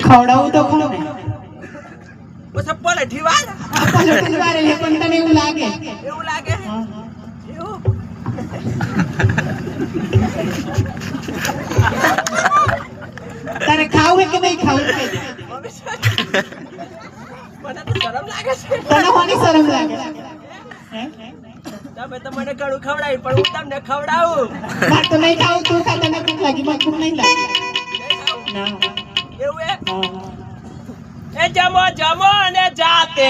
ખવડાવું તો ખરું ને પછી પલટી વાર પલટી વાર એટલે પણ તને એવું લાગે તારે ખાવું કે નહીં ખાવું મને તો શરમ લાગે છે તને કોની શરમ લાગે તમે તો મને ઘણું ખવડાવી પણ હું તમને ખવડાવું મારે તો નહીં ખાવું તું ખા તને ભૂખ લાગી મને ભૂખ નહીં લાગે ના એવું એ જમો જમો અને જાતે